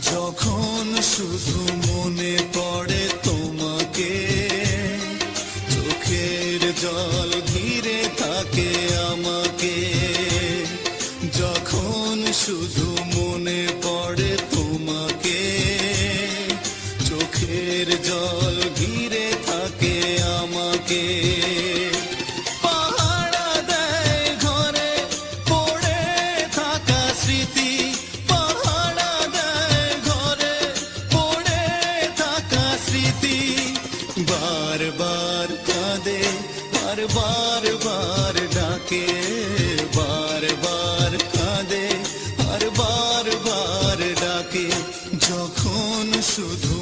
যখন শুধু মনে পড়ে তোমাকে, চোখের জল ঘিরে থাকে আমাকে। যখন শুধু মনে পড়ে তোমাকে, চোখের জল ঘিরে থাকে আমাকে। পাহারা দেয় ঘরে পড়ে থাকা স্মৃতি, পাহারা দেয় ঘরে পড়ে থাকা স্মৃতি। বারবার কাঁদে আর বারবার ডাকে, বারবার কাঁদে আর বারবার ডাকে। যখন শুধু